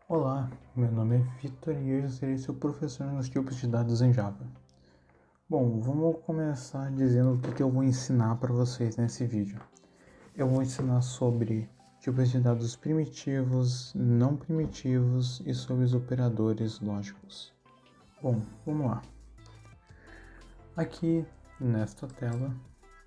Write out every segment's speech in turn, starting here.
Olá, meu nome é Vitor e eu serei seu professor nos tipos de dados em Java. Bom, vamos começar dizendo o que eu vou ensinar para vocês nesse vídeo. Eu vou ensinar sobre tipos de dados primitivos, não primitivos e sobre os operadores lógicos. Bom, vamos lá. Aqui nesta tela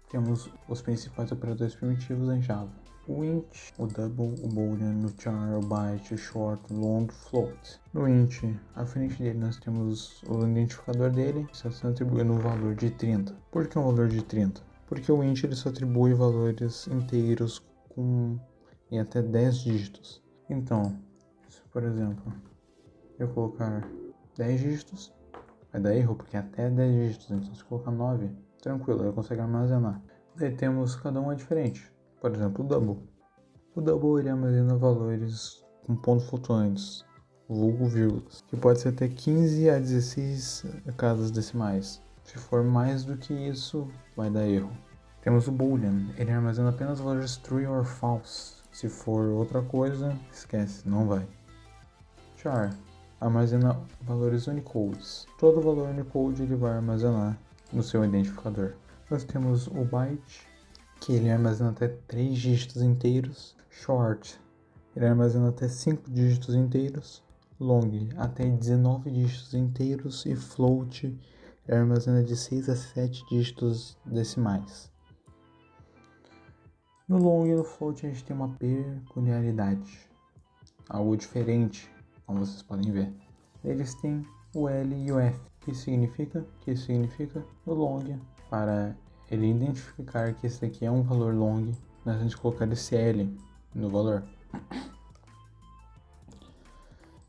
temos os principais operadores primitivos em Java. O int, o double, o boolean, o char, o byte, o short, o long, float. No int, à frente dele nós temos o identificador dele, só se atribuindo um valor de 30. Por que um valor de 30? Porque o int ele só atribui valores inteiros em até 10 dígitos. Então, se por exemplo, eu colocar 10 dígitos, vai dar erro porque é até 10 dígitos, então se colocar 9, tranquilo, eu consigo armazenar. Daí temos cada um é diferente. Por exemplo, o double. O double ele armazena valores com pontos flutuantes, vulgo vírgulas, que pode ser até 15 a 16 casas decimais. Se for mais do que isso, vai dar erro. Temos o boolean, ele armazena apenas valores true or false. Se for outra coisa, esquece, não vai. Char armazena valores Unicodes. Todo valor Unicode ele vai armazenar no seu identificador. Nós temos o byte, que ele armazena até 3 dígitos inteiros. Short, ele armazena até 5 dígitos inteiros. Long, até 19 dígitos inteiros. E float, ele armazena de 6 a 7 dígitos decimais. No long e no float a gente tem uma peculiaridade, algo diferente, como vocês podem ver. Eles têm o L e o F, que significa no long, para ele identificar que esse daqui é um valor long, nós vamos colocar esse L no valor.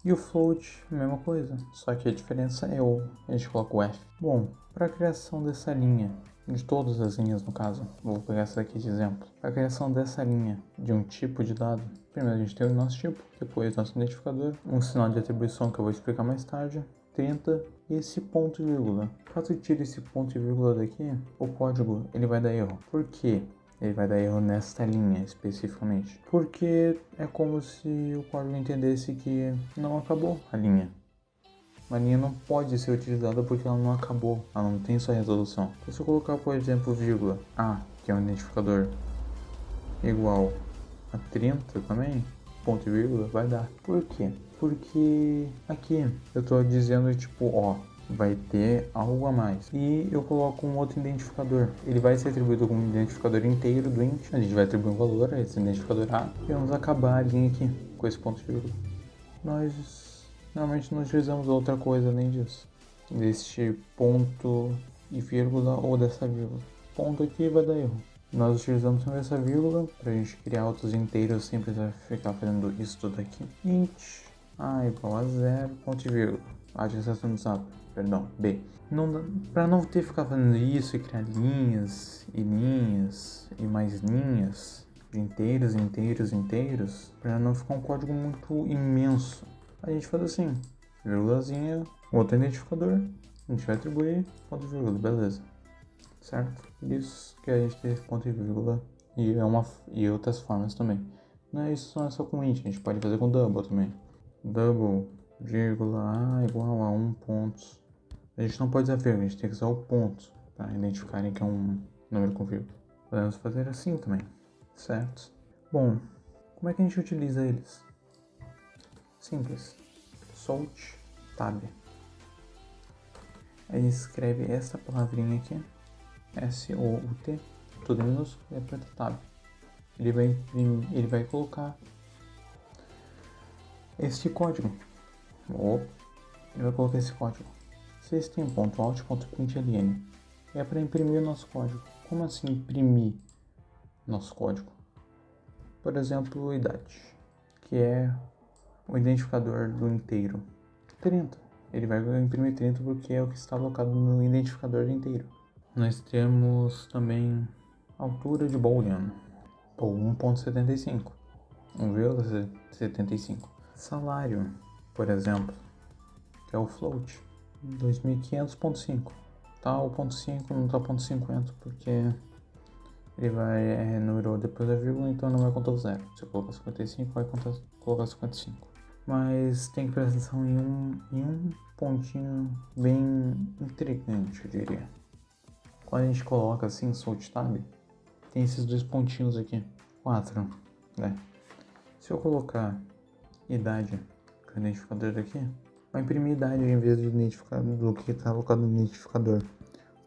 E o float, mesma coisa, só que a diferença é a gente coloca o F. Bom, para a criação dessa linha, de todas as linhas no caso, vou pegar essa daqui de exemplo. Para a criação dessa linha de um tipo de dado, primeiro a gente tem o nosso tipo, depois nosso identificador, um sinal de atribuição que eu vou explicar mais tarde, 30 e esse ponto e vírgula. Caso eu tire esse ponto e vírgula daqui, o código ele vai dar erro. Por quê? Ele vai dar erro nesta linha especificamente. Porque é como se o código entendesse que não acabou a linha. A linha não pode ser utilizada porque ela não acabou, ela não tem sua resolução. Então, se eu colocar, por exemplo, vírgula A, que é um identificador, igual a 30 também, ponto e vírgula, vai dar. Por quê? Porque aqui eu estou dizendo tipo, ó, vai ter algo a mais. E eu coloco um outro identificador. Ele vai ser atribuído como um identificador inteiro do int. A gente vai atribuir um valor a esse identificador A. E vamos acabar a linha aqui com esse ponto e vírgula. Nós normalmente não utilizamos outra coisa além disso. Deste ponto e vírgula ou dessa vírgula. Ponto aqui vai dar erro. Nós utilizamos também essa vírgula para a gente criar outros inteiros sem precisar ficar fazendo isso tudo aqui. Int A igual a 0, ponto e vírgula. Adjacência perdão, B. Para não ter que ficar fazendo isso e criar linhas e mais linhas de inteiros, para não ficar um código muito imenso, a gente faz assim, vírgulazinha, outro identificador, a gente vai atribuir ponto e vírgula, beleza, certo? Isso que a gente tem ponto e vírgula e outras formas também. Não é isso só com int, a gente pode fazer com double também. Double, vírgula A igual a 1 ponto. A gente não pode usar vírgula, a gente tem que usar o ponto para identificarem que é um número com vírgula. Podemos fazer assim também, certo? Bom, como é que a gente utiliza eles? Simples. Solt tab. Aí escreve essa palavrinha aqui, S-O-U-T, tudo minúsculo, e aperta tab. Ele vai colocar este código. Ele vai colocar esse código. System.out.println. É para imprimir o nosso código. Como assim imprimir nosso código? Por exemplo, idade, que é o identificador do inteiro. 30. Ele vai imprimir 30 porque é o que está alocado no identificador do inteiro. Nós temos também altura de boolean, ou 1.75, 1,75. Salário, por exemplo, que é o float, 2500.5. Tá o ponto 5, não tá o ponto 50, porque ele vai numerou depois da vírgula, então não vai contar o zero. Se eu colocar 55, vai colocar 55. Mas tem que prestar atenção em um pontinho bem intrigante, eu diria. Quando a gente coloca assim, Alt Tab, tem esses dois pontinhos aqui. 4, né? Se eu colocar idade com o identificador daqui, vai imprimir idade em vez de do que está colocado no identificador.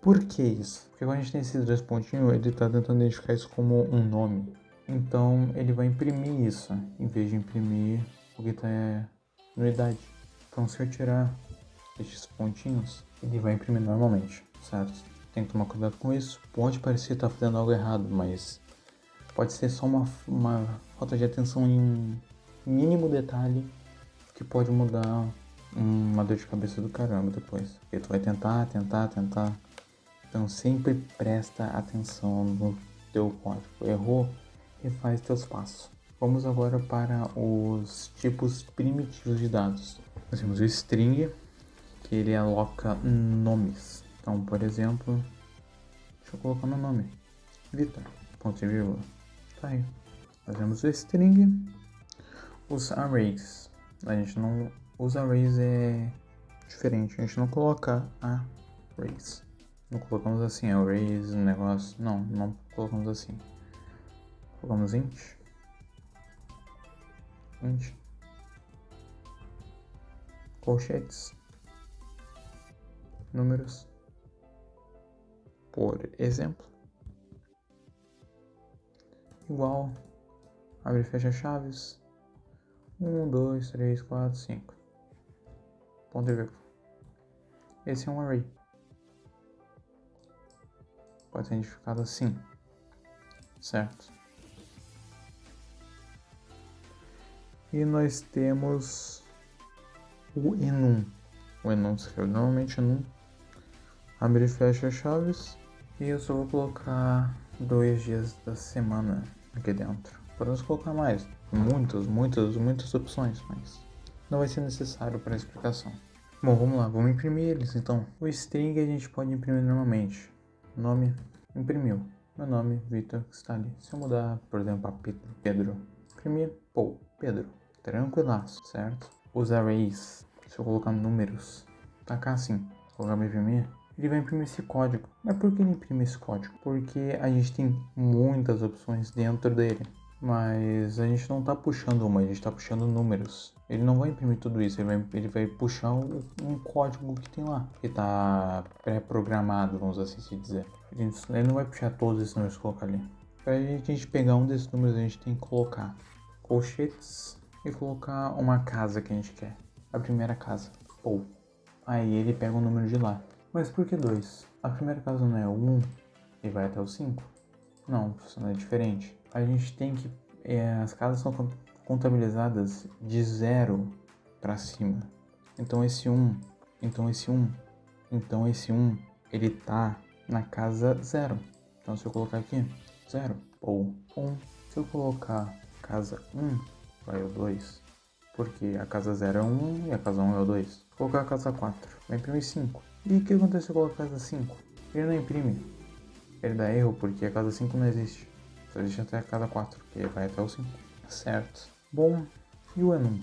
Por que isso? Porque quando a gente tem esses dois pontinhos, ele está tentando identificar isso como um nome. Então ele vai imprimir isso, em vez de imprimir o que está no idade. Então se eu tirar estes pontinhos, ele vai imprimir normalmente, certo? Tem que tomar cuidado com isso. Pode parecer estar fazendo algo errado, mas pode ser só uma falta de atenção em um mínimo detalhe que pode mudar uma dor de cabeça do caramba depois. Porque tu vai tentar. Então sempre presta atenção no teu código. Errou, refaz teus passos. Vamos agora para os tipos primitivos de dados. Nós temos o string, que ele aloca nomes. Então, por exemplo, deixa eu colocar meu nome, Vitor, ponto e vírgula. Tá aí. Nós temos o string, os arrays. A gente não, os arrays é diferente, a gente não coloca arrays. Não colocamos assim, arrays, negócio. Não colocamos assim. Colocamos int, colchetes, números, por exemplo, igual, abre e fecha chaves, 1, 2, 3, 4, 5, ponto e vírgula. Esse é um array. Pode ser identificado assim, certo? E nós temos o enum. O enum se escreve normalmente enum. Abre e fecha chaves. E eu só vou colocar 2 dias da semana aqui dentro. Podemos colocar mais. Muitas opções, mas não vai ser necessário para a explicação. Bom, vamos lá, vamos imprimir eles então. O string a gente pode imprimir normalmente. Nome, imprimiu. Meu nome, Vitor, está ali. Se eu mudar, por exemplo, a Pedro, imprimir, Pedro. Tranquilaço, certo? Os arrays, se eu colocar números, tacar assim, colocar imprimir, ele vai imprimir esse código. Mas por que ele imprime esse código? Porque a gente tem muitas opções dentro dele. Mas a gente não está puxando uma, a gente está puxando números. Ele não vai imprimir tudo isso, ele vai puxar um código que tem lá, que está pré-programado, vamos assim se dizer. Ele não vai puxar todos esses números e colocar ali. Para a gente pegar um desses números, a gente tem que colocar colchetes e colocar uma casa que a gente quer. A primeira casa. Aí ele pega o número de lá. Mas por que 2? A primeira casa não é o 1 e vai até o 5? Não, funciona diferente. A gente tem que... as casas são contabilizadas de 0 para cima. Então esse 1, ele tá na casa 0. Então se eu colocar aqui, 0, 1. Se eu colocar casa 1, vai o 2. Porque a casa 0 é 1 e a casa 1 é o 2. Se eu colocar a casa 4, vai imprimir 5. E o que acontece se eu colocar a casa 5? Ele não imprime. Ele dá erro porque a casa 5 não existe. Só existe até a casa 4, que vai até o 5. Certo. Bom, e o enum?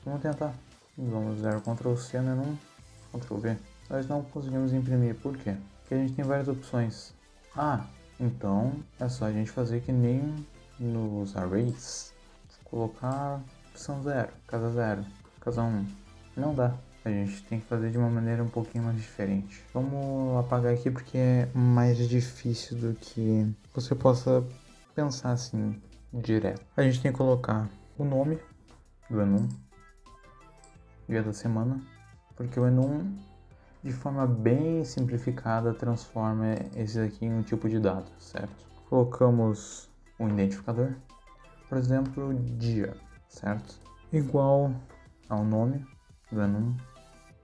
Vamos tentar. Vamos dar Ctrl C no enum, Ctrl V. Nós não conseguimos imprimir. Por quê? Porque a gente tem várias opções. Então é só a gente fazer que nem nos arrays. Colocar opção 0, casa 0, casa 1. Não dá. A gente tem que fazer de uma maneira um pouquinho mais diferente. Vamos apagar aqui porque é mais difícil do que você possa pensar assim direto. A gente tem que colocar o nome do enum, dia da semana, porque o enum, de forma bem simplificada, transforma esse aqui em um tipo de dado, certo? Colocamos um identificador, por exemplo, dia, certo? Igual ao nome do enum,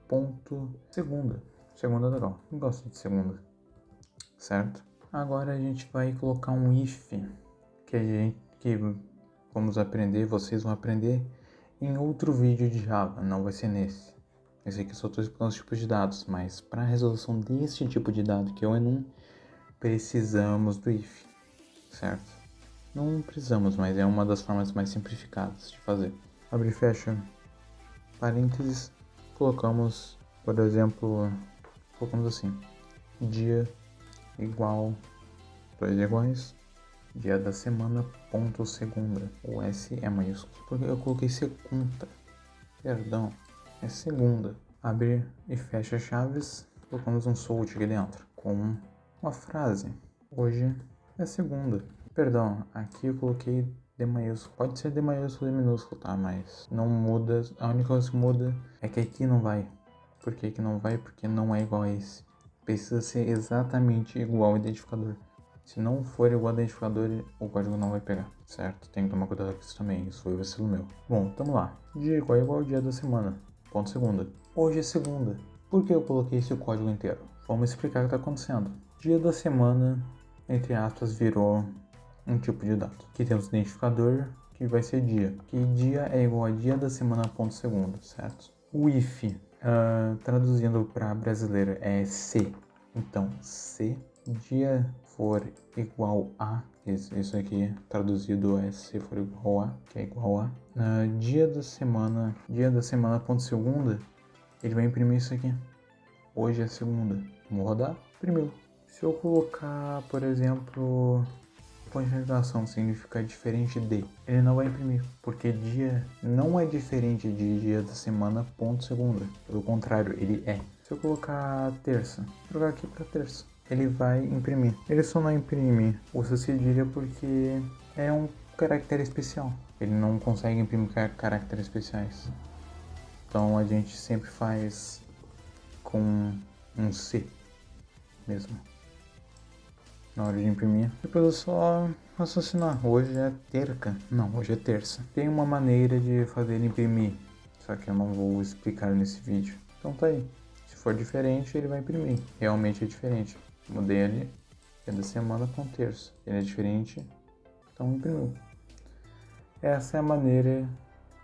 ponto segunda. Segunda é legal, eu gosto de segunda, certo? Agora a gente vai colocar um if, que vamos aprender, vocês vão aprender em outro vídeo de Java, não vai ser nesse. Esse aqui eu só estou explicando os tipos de dados, mas para a resolução desse tipo de dado, que é o enum, precisamos do if, certo? Não precisamos, mas é uma das formas mais simplificadas de fazer. Abre e fecha parênteses, colocamos, por exemplo, colocamos assim, dia igual, 2 iguais, dia da semana, ponto segunda. O S é maiúsculo, porque eu coloquei segunda, perdão, é segunda. Abre e fecha chaves, colocamos um salt aqui dentro, com uma frase. Hoje é segunda. Perdão, aqui eu coloquei D maiúsculo. Pode ser D maiúsculo ou D minúsculo, tá? Mas não muda. A única coisa que muda é que aqui não vai. Por que que não vai? Porque não é igual a esse. Precisa ser exatamente igual ao identificador. Se não for igual ao identificador, o código não vai pegar, certo? Tem que tomar cuidado com isso também. Isso foi o vacilo meu. Bom, tamo lá. Dia igual ao dia da semana. Ponto segunda. Hoje é segunda. Por que eu coloquei esse código inteiro? Vamos explicar o que está acontecendo. Dia da semana, entre aspas, virou um tipo de dado. Aqui temos o identificador, que vai ser dia. Que dia é igual a dia da semana, ponto segunda, certo? O if, traduzindo para brasileiro, é se. Então, se dia for igual a, isso aqui traduzido é se for igual a, que é igual a, dia da semana, ponto segunda, ele vai imprimir isso aqui. Hoje é segunda. Vamos rodar? Imprimiu. Se eu colocar, por exemplo, ponto de interrogação, significa diferente de, ele não vai imprimir, porque dia não é diferente de dia da semana, ponto segunda. Pelo contrário, ele é. Se eu colocar terça, trocar aqui para terça, ele vai imprimir. Ele só não imprime o seu cedilha porque é um caractere especial. Ele não consegue imprimir caracteres especiais. Então a gente sempre faz com um C mesmo na hora de imprimir. Depois eu só raciocinar. Hoje é terça. Não, hoje é terça. Tem uma maneira de fazer ele imprimir, só que eu não vou explicar nesse vídeo. Então tá aí. Se for diferente, ele vai imprimir. Realmente é diferente. Mudei ali. É da semana com terça. Ele é diferente, então imprimiu. Essa é a maneira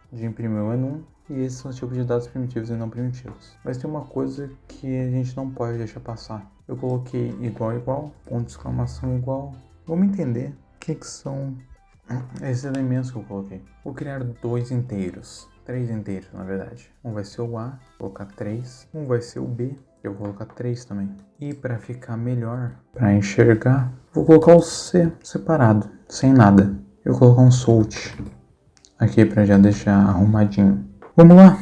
de imprimir o enum. E esses são os tipos de dados primitivos e não primitivos. Mas tem uma coisa que a gente não pode deixar passar. Eu coloquei igual, ponto de exclamação igual. Vamos entender o que são esses elementos que eu coloquei. Vou criar 2 inteiros. 3 inteiros, na verdade. Um vai ser o A, vou colocar 3. Um vai ser o B, eu vou colocar 3 também. E para ficar melhor, para enxergar, vou colocar o C separado, sem nada. Eu vou colocar um salt aqui para já deixar arrumadinho. Vamos lá,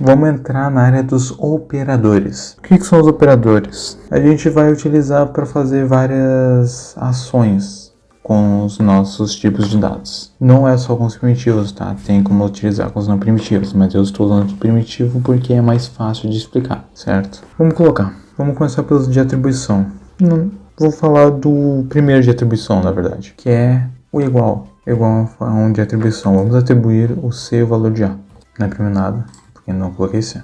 vamos entrar na área dos operadores. O que são os operadores? A gente vai utilizar para fazer várias ações com os nossos tipos de dados. Não é só com os primitivos, tá? Tem como utilizar com os não primitivos, mas eu estou usando o primitivo porque é mais fácil de explicar, certo? Vamos começar pelos de atribuição. Vou falar do primeiro de atribuição, na verdade, que é o igual. Igual a um de atribuição. Vamos atribuir o C o valor de A. Não imprimiu nada, porque não coloquei C.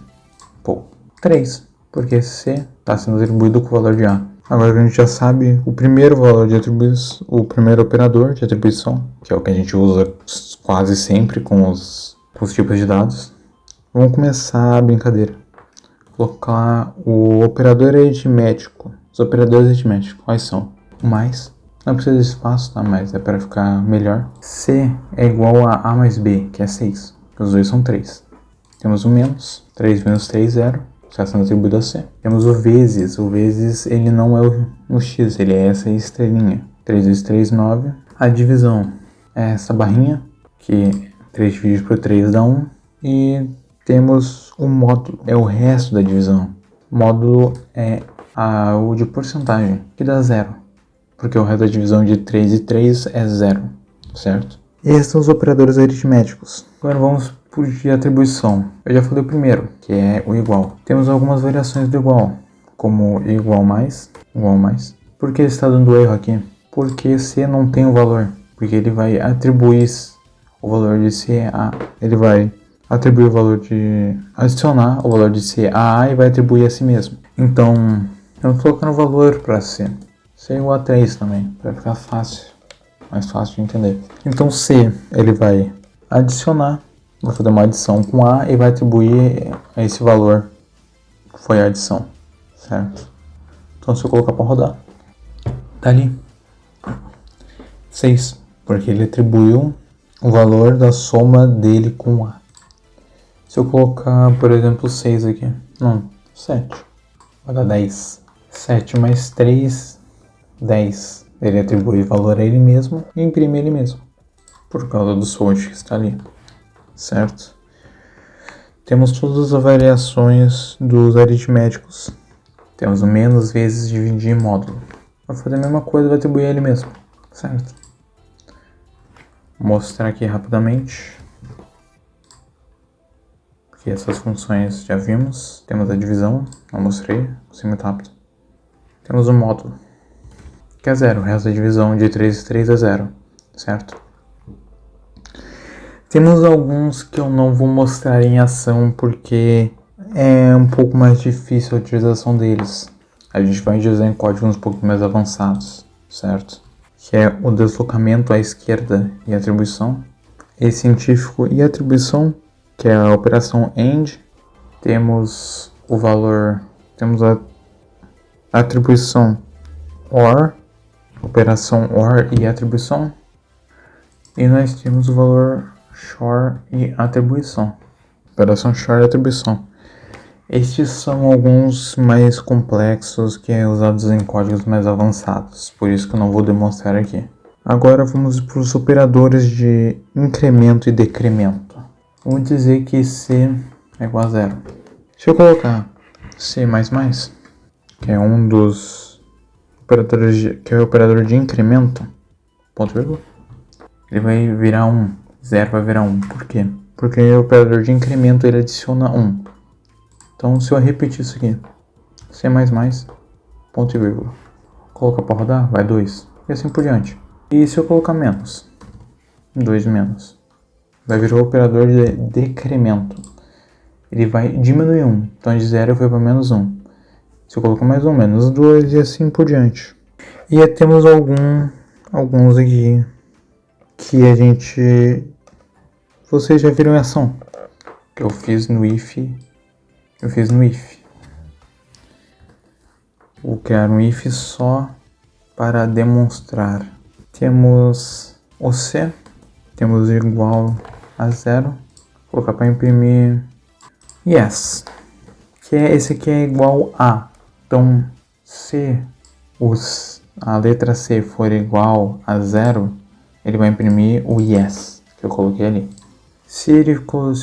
3, porque C está sendo atribuído com o valor de A. Agora que a gente já sabe o primeiro valor de atribuição, o primeiro operador de atribuição, que é o que a gente usa quase sempre com os tipos de dados, vamos começar a brincadeira. Vou colocar o operador aritmético. Os operadores aritméticos, quais são? O mais, não precisa de espaço, tá? Mas é para ficar melhor. C é igual a A mais B, que é 6. Os dois são 3. Temos o menos. 3 menos 3, 0. Está sendo atribuído a C. Temos o vezes. O vezes, ele não é o X, ele é essa estrelinha. 3 vezes 3, 9. A divisão é essa barrinha, que 3 dividido por 3 dá 1. E temos o módulo, é o resto da divisão. O módulo é o de porcentagem, que dá 0. Porque o resto da divisão de 3 e 3 é 0, certo? Esses são os operadores aritméticos. Agora vamos por de atribuição. Eu já falei o primeiro, que é o igual. Temos algumas variações do igual, como igual mais. Por que está dando erro aqui? Porque C não tem o valor. Porque ele vai atribuir o valor de C a... Ele vai atribuir o valor de... Adicionar o valor de C a A e vai atribuir a si mesmo. Então, eu estou colocando o valor para C. C é igual a 3 também, para ficar fácil. Mais fácil de entender. Então C, ele vai adicionar, vai fazer uma adição com A e vai atribuir a esse valor que foi a adição, certo? Então se eu colocar para rodar, tá ali 6, porque ele atribuiu o valor da soma dele com A. Se eu colocar, por exemplo, 6 aqui. Não, 7. Vai dar 10. 7 mais 3, 10. Ele atribui valor a ele mesmo e imprime ele mesmo. Por causa do switch que está ali. Certo? Temos todas as variações dos aritméticos. Temos o menos vezes dividir em módulo. Vai fazer a mesma coisa, vai atribuir a ele mesmo. Certo? Vou mostrar aqui rapidamente. Porque essas funções já vimos. Temos a divisão, não mostrei, assim muito rápido. Temos o módulo, que é 0. O resto da divisão de 3 e 3 é 0. Certo? Temos alguns que eu não vou mostrar em ação porque é um pouco mais difícil a utilização deles. A gente vai utilizar em códigos um pouco mais avançados, certo? Que é o deslocamento à esquerda e atribuição. E científico e atribuição, que é a operação AND. Temos o valor, temos a atribuição OR, operação OR e atribuição. E nós temos o valor SHOR e atribuição. Operação SHOR e atribuição. Estes são alguns mais complexos que é usados em códigos mais avançados, por isso que eu não vou demonstrar aqui. Agora vamos para os operadores de incremento e decremento. Vamos dizer que C é igual a 0. Se eu colocar C++, que é um dos operadores que é o operador de incremento, ponto vírgula, ele vai virar 1. 0 vai virar 1. Por quê? Porque o operador de incremento ele adiciona 1. Então se eu repetir isso aqui, C++, ponto e vírgula, colocar para rodar, vai 2. E assim por diante. E se eu colocar menos, 2 menos, vai virar o operador de decremento. Ele vai diminuir 1. Então de 0 foi para menos 1. Se eu colocar mais 1, menos 2 e assim por diante. E temos alguns aqui que a gente... Vocês já viram em ação. Que eu fiz no if. Vou criar um if só para demonstrar. Temos o C. Temos igual a 0. Vou colocar para imprimir yes. Que é, esse aqui é igual a. Então, se a letra C for igual a 0, ele vai imprimir o yes que eu coloquei ali. Se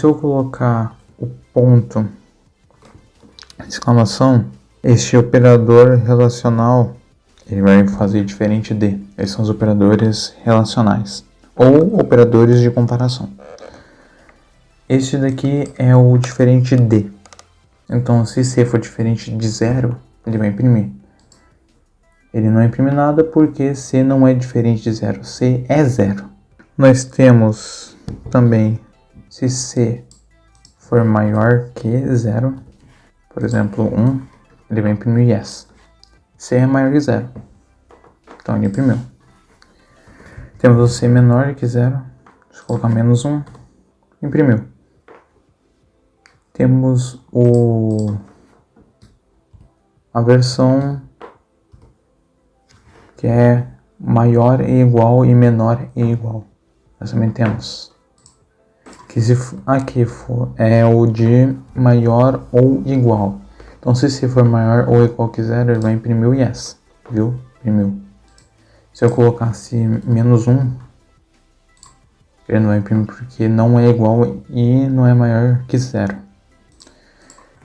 eu colocar o ponto, exclamação, este operador relacional, ele vai fazer diferente de. Esses são os operadores relacionais ou operadores de comparação. Este daqui é o diferente de. Então, se C for diferente de 0, ele vai imprimir. Ele não imprime nada porque C não é diferente de 0. C é 0. Nós temos também, se C for maior que 0, por exemplo, 1, ele vai imprimir yes. C é maior que 0. Então, ele imprimiu. Temos o C menor que 0. Se colocar menos 1, imprimiu. Temos a versão que é maior e igual e menor e igual. Nós também temos. Que se aqui for é o de maior ou igual. Então se C for maior ou igual que 0, ele vai imprimir o yes. Viu? Imprimiu. Se eu colocasse menos 1, ele não vai imprimir porque não é igual e não é maior que 0.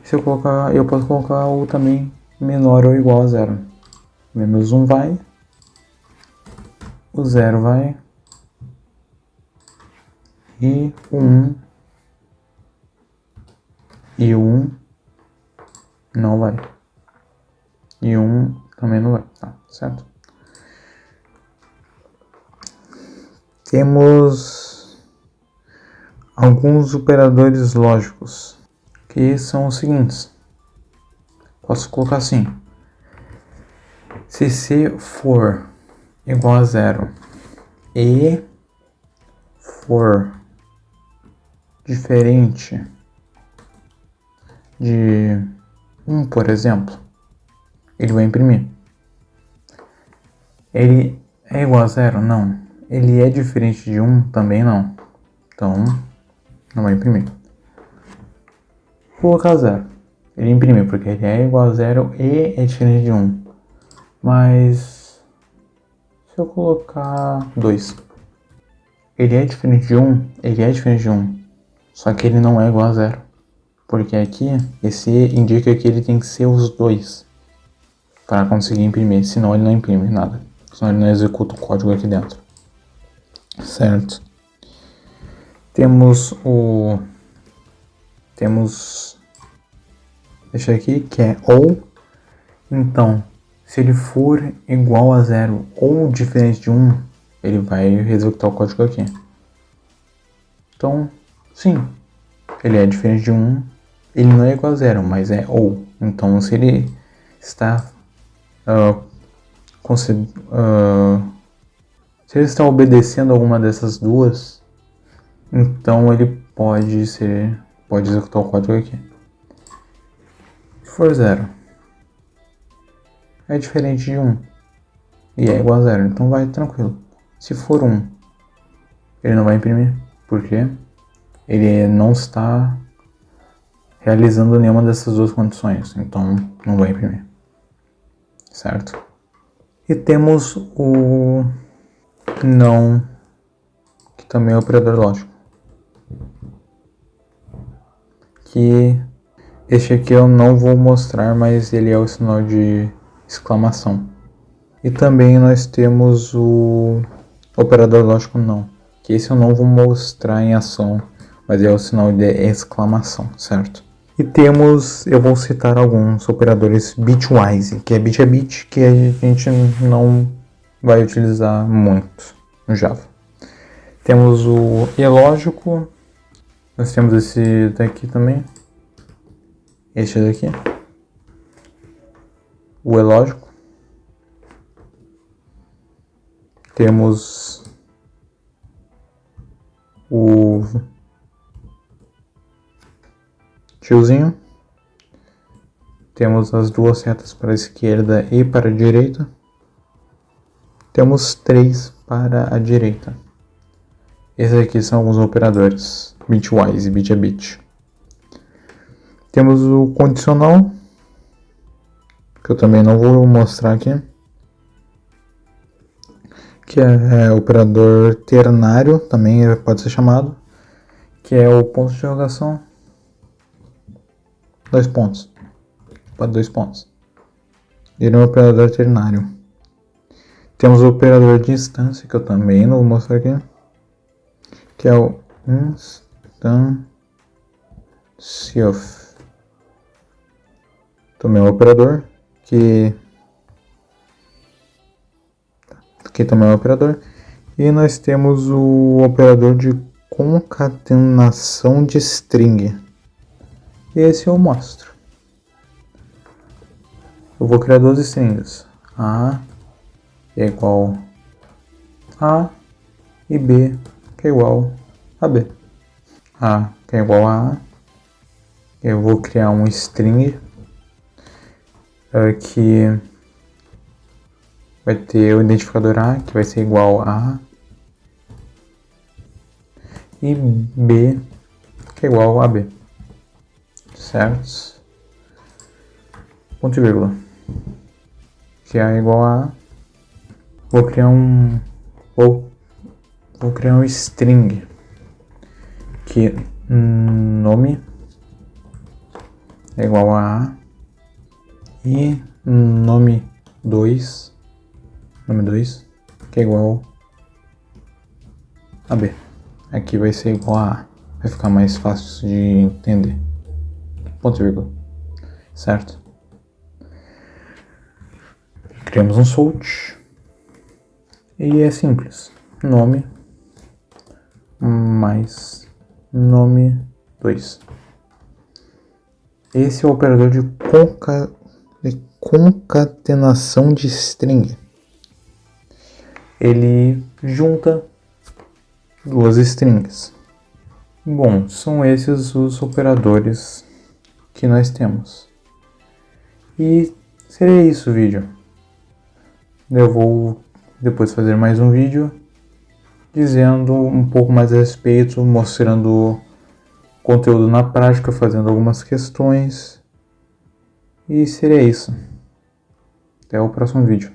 Se eu colocar, eu posso colocar o também menor ou igual a 0. Menos 1 vai, o 0 vai, e o 1 e o 1 não vai. E o 1 também não vai, tá certo? Temos alguns operadores lógicos, que são os seguintes. Posso colocar assim. Se C for igual a 0 e for diferente de 1, por exemplo, ele vai imprimir. Ele é igual a 0? Não. Ele é diferente de 1? Também não. Então, não vai imprimir. colocar 0, ele imprime, porque ele é igual a 0 e é diferente de 1. Mas se eu colocar 2, ele é diferente de 1, ele é diferente de 1, só que ele não é igual a 0. Porque aqui, esse E indica que ele tem que ser os dois para conseguir imprimir, senão ele não imprime nada. Senão ele não executa o código aqui dentro. Certo. Temos esse aqui, que é ou. Então, se ele for igual a 0 ou diferente de 1, ele vai executar o código aqui. Então, sim, ele é diferente de 1, ele não é igual a 0, mas é ou. Então, se ele está se ele está obedecendo alguma dessas duas, então ele pode executar o código aqui. Se for 0, é diferente de 1 e é igual a 0, então vai tranquilo. Se for 1, ele não vai imprimir, porque ele não está realizando nenhuma dessas duas condições, então não vai imprimir, certo? E temos o não, que também é operador lógico, que este aqui eu não vou mostrar, mas ele é o sinal de exclamação. E também nós temos o operador lógico não, que esse eu não vou mostrar em ação, mas é o sinal de exclamação, certo? E temos, eu vou citar alguns operadores bitwise, que é bit a bit, que a gente não vai utilizar muito no Java. Temos o elógico, nós temos esse daqui também, este daqui, o elógico. Temos o tiozinho. Temos as duas setas para a esquerda e para a direita. Temos 3 para a direita. Esses aqui são alguns operadores bitwise, bit a bit. Temos o condicional, que eu também não vou mostrar aqui, que é operador ternário, também pode ser chamado, que é o ponto de interrogação, 2 pontos, para 2 pontos. Ele é um operador ternário. Temos o operador de instância, que eu também não vou mostrar aqui, que é o instance-of. Também é um operador que também é um operador. E nós temos o operador de concatenação de string. Esse eu mostro. Eu vou criar 2 strings. A é igual a e B que é igual a B. A que é igual a A. Eu vou criar um string que vai ter o identificador A, que vai ser igual a e B, que é igual a B, certo? Ponto e vírgula, que é igual a vou criar um string que nome é igual a e nome 2, que é igual a B. Aqui vai ser igual a A, vai ficar mais fácil de entender. Ponto e vírgula, certo? Criamos um sort e é simples, nome mais nome 2. Esse é o operador de concatenação de string. Ele junta 2 strings. Bom, são esses os operadores que nós temos. E seria isso o vídeo. Eu vou depois fazer mais um vídeo dizendo um pouco mais a respeito, mostrando conteúdo na prática, fazendo algumas questões. E seria isso. Até o próximo vídeo.